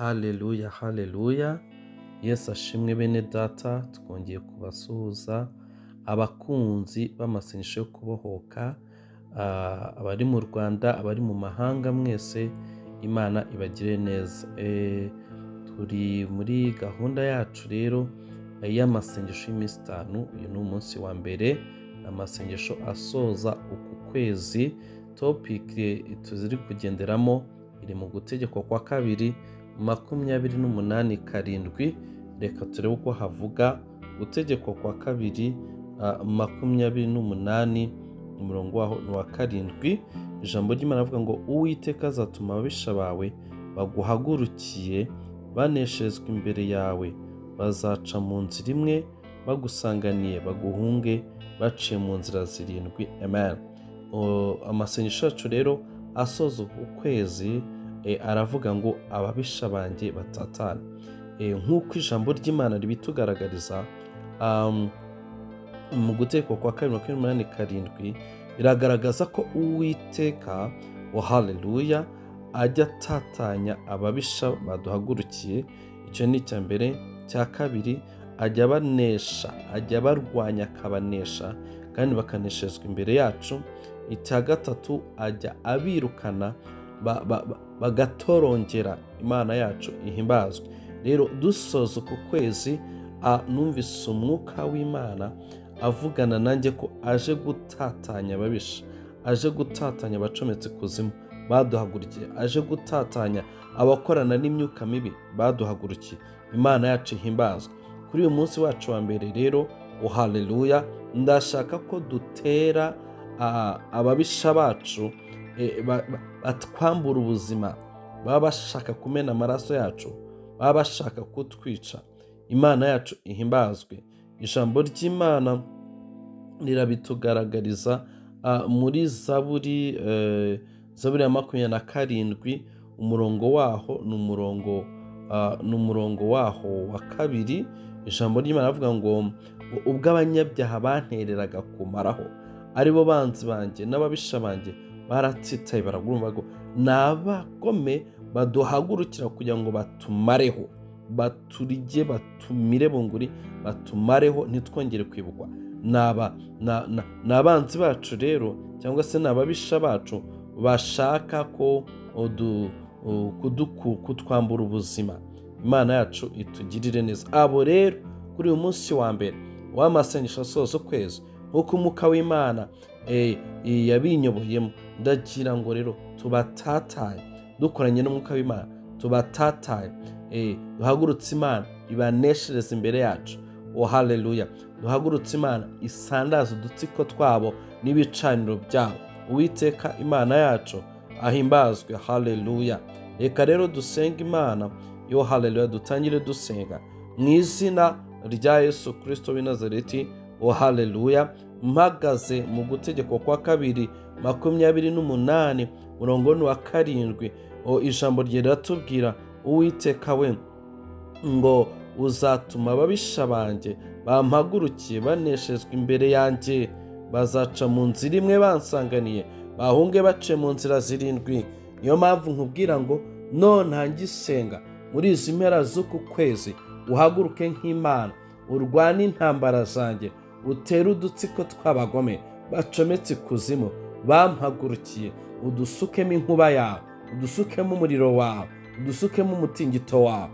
Haleluya, haleluya. Yesu ashimwe bene data, twongeye kubasuhuza abakunzi b'amasengesho yo kubohoka, abari mu Rwanda, abari mu mahanga, mwese Imana ibagire neza. Turi muri gahunda yacu rero y'amasengesho y'iminsi 5. Uyu ni umunsi wa mbere, amasengesho asoza uku kwezi. Topic tuziri kugenderamo iri mu gutegekwa kwa 2:28-7. Reka turebe uko havuga gutegekwa kwa 2:28 umurongo waho ni wa 7. Ijambo ry'Imana avuga ngo Uwiteka azatuma ababisha bawe baguhagurukiye baneshezwa imbere yawe, bazaca mu nzira imwe bagusanganiye, baguhunge baciye mu nzira 7. Amen. Amasengesho yacu rero asoza ukwezi aravuga ngo ababisha banjye batatane. Nk'uko ijambo ry'Imana ribitugaragariza mu gutegekwa kwa 2:28-7 biragaragaza ko Uwiteka wa haleluya ajya atatanya ababisha baduhagurukiye. Icyo ni icya mbere. Cya kabiri, ajya banesha, ajya barwanya akabanesha kandi bakaneshezwa imbere yacu. Icya gatatu, ajya abirukana bagatorongera. Imana yacu ihimbazwe. Rero dusoza uku kwezi numvise umwuka w'Imana avugana nanjye ko aje gutatanya ababisha, aje gutatanya abacometse kuzimu baduhagurukiye, aje gutatanya abakorana n'imyuka mibi baduhagurukiye. Imana yacu ihimbazwe. Kuri uyu munsi wacu wa mbere rero, haleluya, ndashaka ko dutera ababisha bacu batwambura ubuzima, baba bashaka kumena amaraso yacu, baba bashaka kutwica. Imana yacu ihimbazwe. Ijambo ry'Imana rirabitugaragariza muri Zaburi ya 27, umurongo waho ni umurongo waho wa 2. Ijambo ry'Imana avuga ngo ubwo abanyabyaha bantereraga kumaraho, aribo banzi banjye n'ababisha banjye baratsitaye, baragurumva ngo n'abagome baduhagurukira kugira ngo batumareho, baturige, batumire bunguri, batumareho ntitwongere kwibukwa. N'abanzi bacu rero, cyangwa se n'ababisha bacu bashaka ko kutwambura ubuzima. Imana yacu itugirire neza. Abo rero kuri uyu munsi wa mbere w'amasengesho asoza ukwezi, nk'uko umwuka w'Imana yabinyoboyemo, ndagira ngo rero tubatatanye, dukoranye n'umwuka w'Imana, tubatatanye, duhagurutse Imana ibaneshereza imbere yacu. Haleluya. Duhagurutse Imana isandaza udutsiko twabo n'ibicaniro byabo. Uwiteka Imana yacu ahimbazwe. Haleluya. Reka rero dusenga Imana. Haleluya. Dutangire dusenga mu izina rya Yesu Kristo w'i Nazareti. Haleluya. Mpagaze mu gutegekwa kwa 2:28 umurongo wa 7. Ijambo rye riratubwira Uwiteka we ngo uzatuma ababisha banjye bampagurukiye baneshezwa imbere yanjye, bazaca mu nzira imwe bansanganiye, bahunge bace mu nzira 7. Niyo mpamvu nkubwira ngo ntange isenga muri izi mpera z'uku kwezi, uhaguruke nk'Imana, urwane intambara zanjye, utere udutsiko tw'abagome bacometse kuzimu bampagurukiye, udusukemo inkuba yawe, udusukemo umuriro wawe, udusukemo umutingito wawe.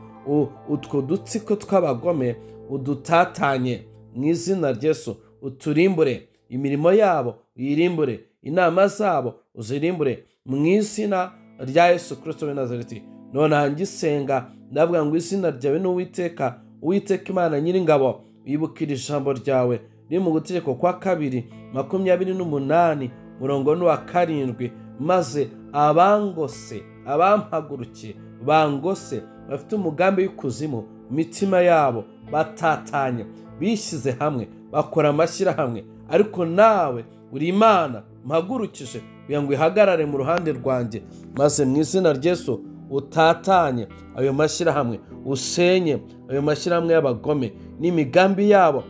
Utwo dutsiko tw'abagome udutatanye mu izina rya Yesu. Uturimbure imirimo yabo, uyirimbure inama zabo, uzirimbure mu izina rya Yesu Kristo w'i Nazareti. None ngisenga ndavuga ngo izina ryawe ni Uwiteka, Uwiteka Imana Nyiringabo, wibukira ijambo ryawe riri mu gutegekwa kwa 2:28 umurongo wa 7, maze abangose, abampagurukiye bangose, bafite umugambi w'ikuzimu mitima yabo, batatanye, bishyize hamwe, bakora amashyirahamwe, ariko nawe uri Imana mpagurukije kugira ngo ihagarare mu ruhande rwanjye, maze mu izina rya Yesu utatanye ayo mashyirahamwe, usenye ayo mashyirahamwe y'abagome n'imigambi yabo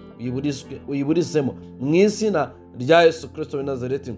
uyiburizemo mu izina rya Yesu Kristo w'i Nazareti.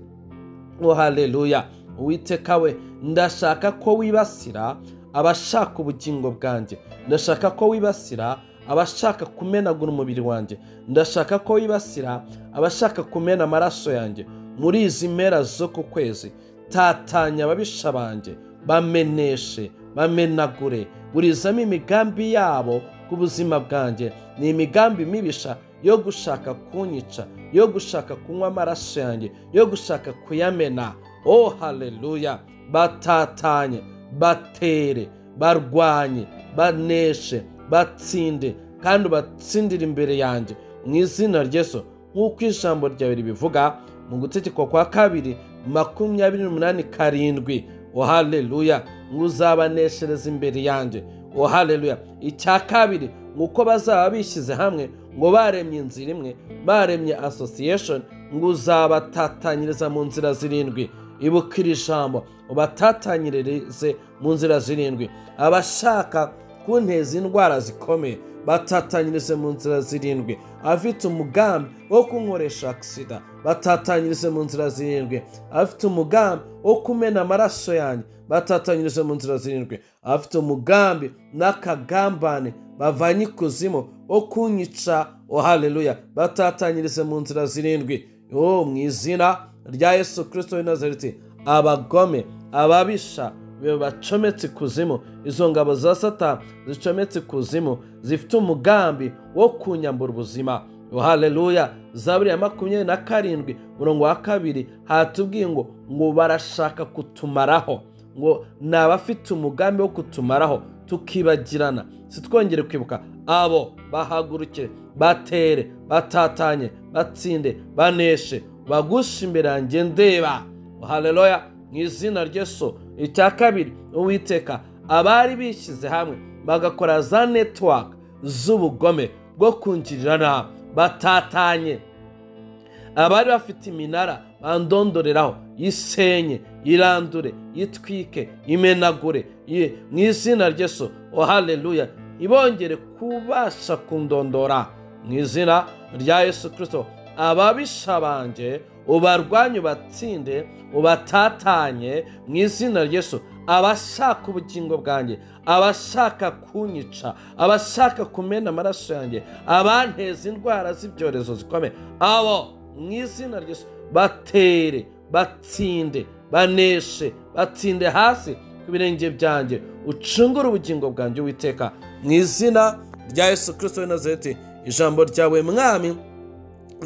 Haleluya. Uwiteka we, ndashaka ko wibasira abashaka ubugingo bwanjye. Ndashaka ko wibasira abashaka kumenagura umubiri wanjye. Ndashaka ko wibasira abashaka kumena amaraso yanjye. Muri izi mpera zo ku kwezi, tatanya ababisha banjye, bameneshe, bamenagure, burizamo imigambi yabo ku buzima bwanjye. Ni imigambi mibisha yo gushaka kunyica, yo gushaka kunywa amaraso yanjye, yo gushaka kuyamena. Oh haleluya! Batatanye, batere, barwanye, baneshe, batsinde, kandi batsindira imbere yanjye mu izina rya Yesu, nk'uko ijambo ryawe ribivuga mu Gutegekwa kwa 2:28-7. Oh haleluya! Nguzabaneshereza imbere yanjye. Oh haleluya! Icya kabiri, nguko bazaba bishyize hamwe ngo baremye inzira imwe, baremye association, nguzabatatanyiriza mu nzira 7. Ibuka iri jambo, ubatatanyirize mu nzira 7. Abashaka kunteza indwara zikomeye, batatanyirize mu nzira 7. Afite umugambi wo kunkoresha aksida, batatanyirize mu nzira 7. Afite umugambi wo kumena amaraso yanjye, batatanyirize mu nzira 7. Afite umugambi n'akagambane bavanye ikuzimu wo kunyica. Oh haleluya! Batatanyirize mu nzira 7. Oh, mu izina rya Yesu Kristo w'i Nazareti, abagome, ababisha bacometse ikuzimu, izo ngabo za Satani zicometse ikuzimu, zifite umugambi wo kunyambura ubuzima. Oh haleluya! Zaburi ya 27:2 hatubwiye ngo barashaka kutumaraho, ngo nabafite umugambi wo kutumaraho tukibagirana, sitwongere kwibuka. Abo bahagurukire, batere, batatanye, batsinde, baneshe, bagusha imbere yanjye ndeba. Oh haleluya! Mu izina rya Yesu. Icya kabiri, Uwiteka, abari bishyize hamwe bagakora za network z'ubugome bwo kungirira nabi, batatanye. Abari bafite iminara bandondoreraho, yisenye, irandure, yitwike, imenagure, mu izina rya Yesu. Oh haleluya! Ibongere kubasha kundondora mu izina rya Yesu Kristo. Ababisha banjye ubarwanye, ubatsinde, ubatatanye mu izina rya Yesu. Abashaka ubugingo bwanjye, abashaka kunyica, abashaka kumena amaraso yanjye, abanteza indwara z'ibyorezo zikomeye, abo mu izina rya Yesu batere, batsinde, baneshe, batsinde hasi ku birenge byanjye. Ucungure ubugingo bwanjye Uwiteka, mu izina rya Yesu Kristo w'i Nazareti. Ijambo ryawe Mwami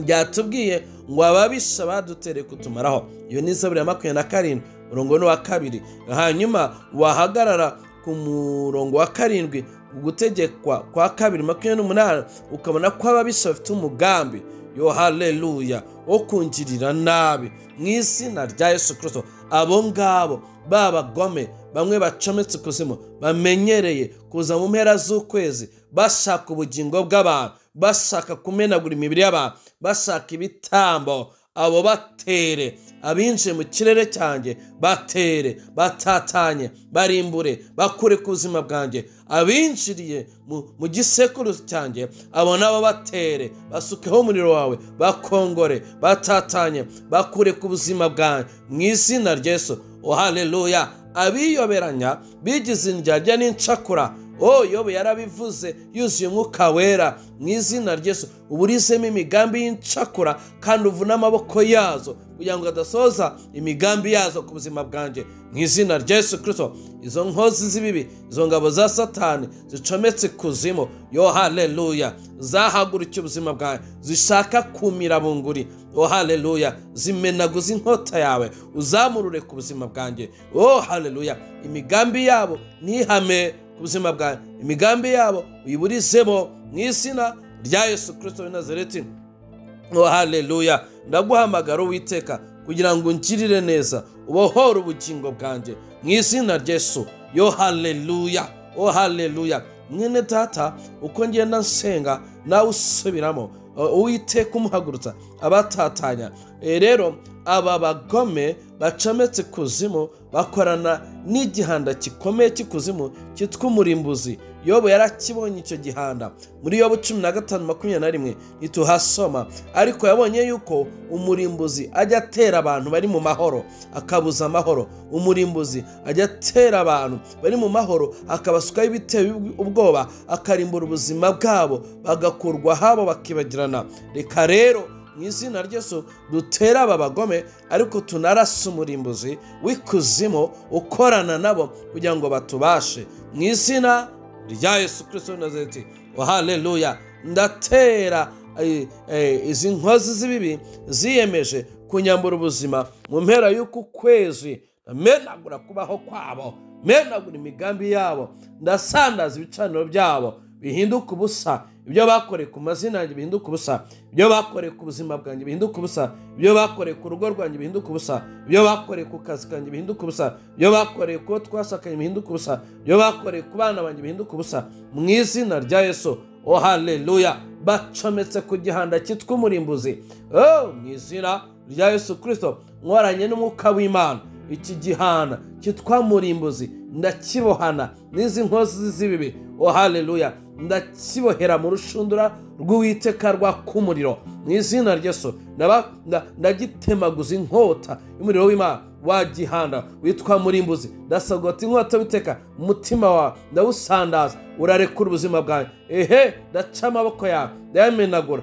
ryatubwiye ngo ababisha badutereye kutumaraho. Iyo ni Zaburi ya 27:2. Hanyuma wahagarara ku murongo wa 7, Gutegekwa kwa 2:28, ukabona ko ababisha bafite umugambi, yo haleluya, wo kungirira nabi mu izina rya Yesu Kristo. Abo ngabo babagome, bamwe bacometse kuzimu, bamenyereye kuza mu mpera z'ukwezi bashaka ubugingo bw'abantu, bashaka kumenagura imibiri y'abantu, bashaka ibitambo. Abo batere, abinjiye mu kirere cyanjye batere, batatanye, barimbure, bakure ku buzima bwanjye. Abinjiriye mu gisekuru cyanjye, abo nabo batere, basukeho umuriro wawe, bakongore, batatanye, bakure ku buzima bwanjye mu izina rya Yesu. Oh haleluya! Abiyoberanya, bigize indyarya n'incakura, oh Yobu yarabivuze yuzuye Umwuka Wera, mu izina rya Yesu. Uburizemo imigambi y'incakura kandi uvuna amaboko yazo kugira ngo adasoza imigambi yazo ku buzima bwanjye mu izina rya Yesu Kristo. Izo nkozi z'ibibi, izo ngabo za Satani zicometse kuzimu, yo haleluya, zahagurukiye ubuzima bwanjye, zishaka kumira bunguri. Oh haleluya! Zimenaguza inkota yawe, uzamurure ku buzima bwanjye. Oh haleluya! Imigambi yabo ntihame ku buzima bwanjye, imigambi yabo uyiburizemo mu izina rya Yesu Kristo w'i Nazareti. Oh haleluya! Ndaguhamagara Uwiteka kugira ngo ungirire neza, ubohore ubugingo bwanjye mu izina rya Yesu. Yo haleluya! Oh haleluya! Mwene data, uko ngenda nsenga nawe usubiramo, Uwiteka umuhagurutsa abatatanya. Rero aba bagome bacometse kuzimu, bakorana n'igihanda gikomeye cy'ikuzimu cyitwa umurimbuzi. Yobu yarakibonye icyo gihanda muri Yobu 15:21 ntituhasoma, ariko yabonye yuko umurimbuzi ajya atera abantu bari mu mahoro akabuza amahoro. Umurimbuzi ajya atera abantu bari mu mahoro akabasukaho ibiteye ubwoba, akarimbura ubuzima bwabo, bagakurwa habo bakibagirana. Reka rero mu izina ry'Yesu dutera aba bagome, ariko tunarasa umurimbuzi w'ikuzimu ukorana nabo kugira ngo batubashe. Mu izina rya Yesu Kristo Nazareti, haleluya. Ndatera izi nkozi z'ibibi ziyemeje kunyambura ubuzima mu mpera y'uku kwezi, menagura kubaho kwabo, menagura imigambi yabo, ndasandaza ibicaniro byabo bihinduka ubusa. Ibyo bakoreye ku mazina yanjye bihinduka ubusa, ibyo bakoreye ku buzima bwanjye bihinduka ubusa, ibyo bakoreye ku rugo rwanjye bihinduka ubusa, ibyo bakoreye ku kazi kanjye bihinduka ubusa, ibyo bakoreye ku twasakanye bihinduka ubusa, ibyo bakoreye ku bana banjye bihinduka ubusa mu izina rya Yesu. Haleluya. Bacometse ku gihanda cyitwa umurimbuzi mu izina rya Yesu Kristo, nkoranye n'umwuka w'Imana. Iki gihanda cyitwa murimbuzi ndakibohana n'izi nkozi z'ibibi. Haleluya. Ndakibohera mu rushundura rw'Uwiteka rw'umuriro mu izina ry'Yesu. Ndagitemaguza inkota y'umuriro w'Imana wa gihanda witwa murimbuzi. Ndasogota inkota y'Uwiteka umutima wawe, ndawusandaza, urarekura ubuzima bwawe. Ndaca amaboko yawe ndayamenagura.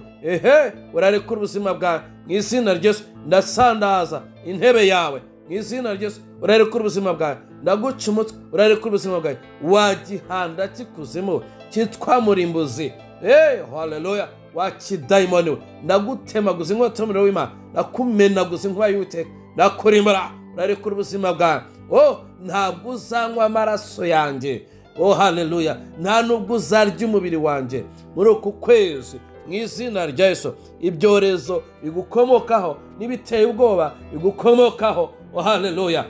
Urarekura ubuzima bwawe mu izina ry'Yesu. Ndasandaza intebe yawe mu izina ry'Yesu. Urarekura ubuzima bwawe. Ndaguca umutwe, urarekura ubuzima bwawe. Wa gihanda cy'ikuzimu cyitwa murimbuzi, haleluya, wa kidayimoni we, ndagutemaguza inkota y'umuriro w'Imana, ndakumenaguza inkuba y'Uwiteka, ndakurimbura. Urarekura ubuzima bwawe. Ntabwo uzanywa amaraso yanjye, haleluya, nta nubwo uzarya umubiri wanjye muri uku kwezi mu izina rya Yesu. Ibyorezo bigukomokaho n'ibiteye ubwoba bigukomokaho, haleluya,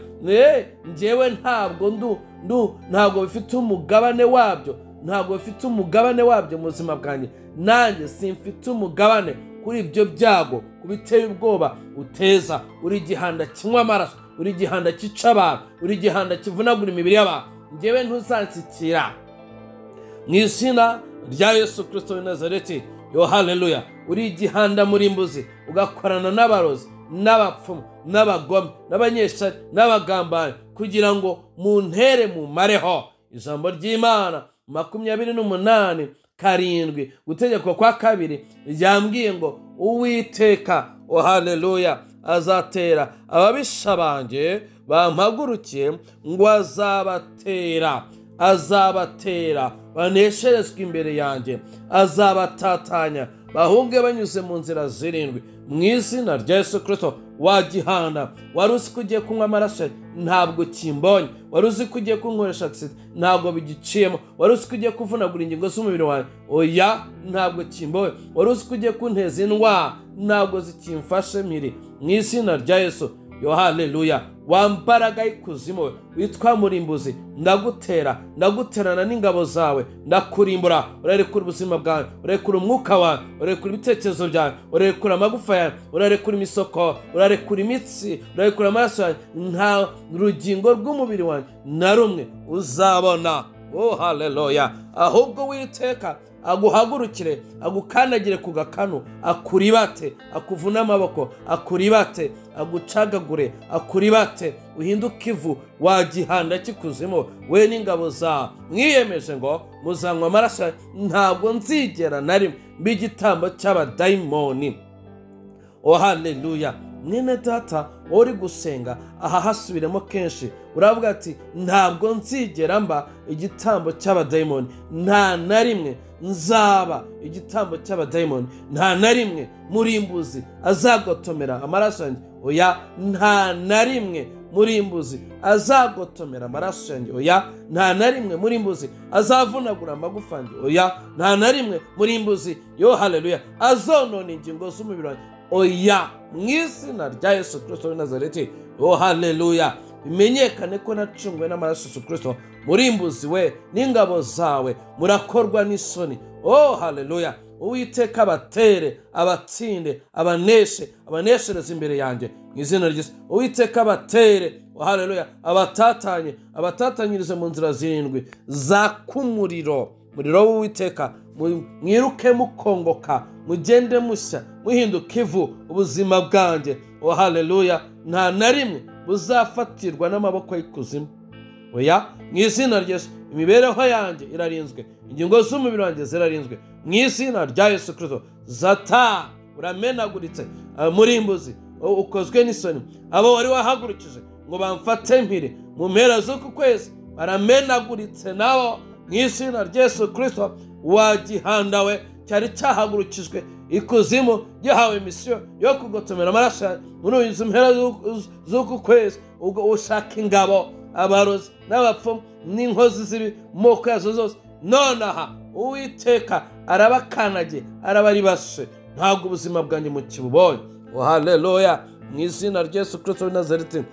njyewe ntabwo bifite umugabane wabyo, ntabwo bifite umugabane wabyo mu buzima bwanjye. Nanjye simfite umugabane kuri ibyo byago, ku biteye ubwoba uteza. Uri igihanda kinywa amaraso, uri igihanda cyica abantu, uri igihanda kivunagura imibiri y'abantu. Njyewe ntuzansikira mu izina rya Yesu Kristo w'i Nazareti. Haleluya. Uri igihanda murimbuzi, ugakorana n'abarozi, n'abapfumu, n'abagome, n'abanyeshari, n'abagambanyi, kugira ngo muntere mumareho. Ijambo ry'Imana 28:7 gutegekwa kwa 2 ryambwiye ngo Uwiteka, haleluya, azatera ababisha banjye bampagurukiye, ngo azabatera banesherezwe imbere yanjye, azabatatanya bahunge banyuze mu nzira zirindwi mu izina rya Yesu Kristo. Wa gihanda wari uzi ko ugiye kunywa amaraso, ntabwo kimbonye. Wari uzi ko ugiye kunkoresha agisida, ntabwo bigiciyemo. Wari uzi ko ugiye kuvunagura ingingo z'umubiri wawe, ntabwo kimbonye. Wari uzi ko ugiye kunteza indwara, ntabwo zikimfashe mpiri mu izina rya Yesu. Haleluya. Wa mbaraga y'ikuzimu witwa murimbuzi, ndaguterana n'ingabo zawe, ndakurimbura. Urarekura ubuzima bwawe, urarekura umwuka wawe, urarekura ibitekerezo byawe, urarekura amagufa yawe, urarekura imisoko, urarekura imitsi, urarekura amaraso yawe. Nta rugingo rw'umubiri wawe na rumwe uzabona. Haleluya. Ahubwo Uwiteka aguhagurukire, agukandagire ku gakanu, akuribate, akuvuna amaboko, akuribate, agucagagure, akuribate, uhinduke ivu. Wa gihanda cy'ikuzimu we n'ingabo zawe, mwiyemeje ngo muzanywa amaraso, ntabwo nzigera na rimwe mba igitambo cy'abadayimoni. Haleluya. Mwene data uri gusenga aha, hasubiremo kenshi, uravuga ati ntabwo nzigera mba igitambo cy'abadayimoni, nta na rimwe nzaba igitambo cy'abadayimoni, nta na rimwe murimbuzi azagotomera amaraso yanjye. Nta na rimwe murimbuzi azagotomera amaraso yanjye. Nta na rimwe murimbuzi azavunagura amagufa yanjye. Nta na rimwe murimbuzi, haleluya, azonona ingingo z'umubiri wanjye. Mu izina rya Yesu Kristo w'i Nazareti. Haleluya. Bimenyekane ko nacunguwe n'amaraso Yesu Kristo. Murimbuzi we n'ingabo zawe murakorwa n'isoni. Haleluya. Uwiteka abatere, abatsinde, abaneshereze imbere yanjye mu izina ry'Yesu. Uwiteka abatere, haleluya, abatatanyirize mu nzira zirindwi zaka umuriro w'Uwiteka, mwiruke mukongoka, mugende mushya, muhinduka ivu. Ubuzima bwanjye haleluya nta na rimwe buzafatirwa n'amaboko y'ikuzimu. Oya, mu izina rya Yesu imibereho yanjye irarinzwe, ingingo z'umubiri wanjye zirarinzwe mu izina rya Yesu Kristo. Satani uramenaguritse, murimbuzi ukozwe n'isoni, abo wari wahagurukije ngo bamfate mpiri mu mpera z'uku kwezi baramenaguritse nabo mu izina rya Yesu Kristo. Wagihandawe cyari cyahagurukijwe ikuzimu, gihawe misiyo yo kugotomera amaraso muri izi mpera z'uku kwezi, ubwo ushaka ingabo, abarozi n'abapfumu n'inkozi z'ibi moko yazo zose, nonaha Uwiteka arabakanagiye, arabaribashe, ntabwo ubuzima bwanjye mukibubonye. Haleluya, mu izina rya Yesu Kristo w'i Nazareti.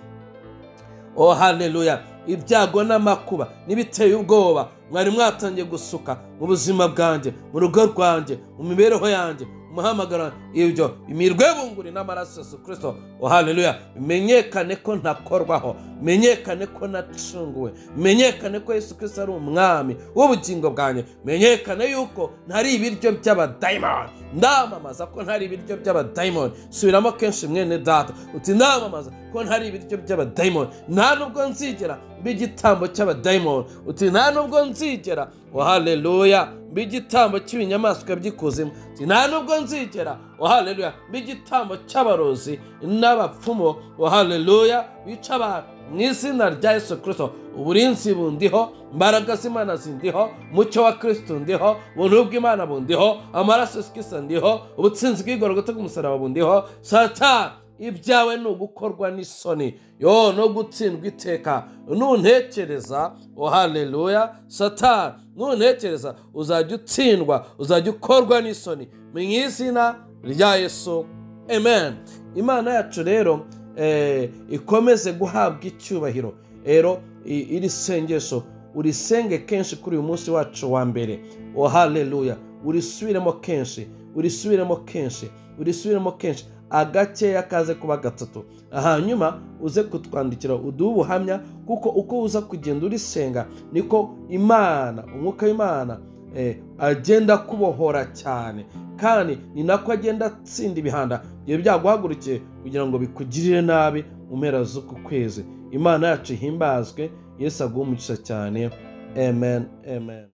Haleluya, ibyago n'amakuba n'ibiteye ubwoba mwari mwatangiye gusuka mu buzima bwanjye, mu rugo rwanjye, mu mibereho yanjye, umuhamagaro, ibyo imirwe bunguri n'amaraso Yesu Kristo. Haleluya, menyekane ko ntakorwaho, menyekane ko nacunguwe, menyekane ko Yesu Kristo ari umwami w'ubugingo bwanjye, menyekane yuko ntari ibiryo by'abadayimoni. Ndamamaza ko ntari ibiryo by'abadayimoni. Subiramo kenshi mwene data uti ndamamaza ko ntari ibiryo by'abadayimoni, nta nubwo nzigera b'igitambo cy'abadayimoni, uti nta nubwo nzigera haleluya b'igitambo cy'ibinyamaswa by'ikuzimu, uti nta nubwo nzigera haleluya b'igitambo cy'abarozi n'abapfumu haleluya bica abantu. Mu izina rya Yesu Kristo uburinzi bundiho, imbaraga z'Imana zindiho, mucyo wa Kristo ndiho, ubuntu bw'Imana bundiho, amaraso Yesu Kristo ndiho, ubutsinzi bw'igorogota bw'umusaraba bundiho. Satani ibyawe ni ugukorwa n'isoni no gutsindwa iteka. Nuntekereza haleluya, Satani nuntekereza uzajya utsindwa, uzajya ukorwa n'isoni mu izina rya Yesu, amen. Imana yacu rero ikomeze guhabwa icyubahiro. Rero iri sengesho urisenge kenshi kuri uyu munsi wacu wa mbere. Haleluya, urisubiremo kenshi, urisubiremo kenshi, agakeya kaze kuba gatatu, hanyuma uze kutwandikira uduhe ubuhamya, kuko uko uza kugenda urisenga niko Imana, umwuka w'Imana agenda kubohora cyane, kandi ni nako agenda atsinda ibihanda ibyo byaguhagurukiye kugira ngo bikugirire nabi mu mpera z'uku kwezi. Imana yacu ihimbazwe. Yesu aguhe umugisha cyane. Amen, amen.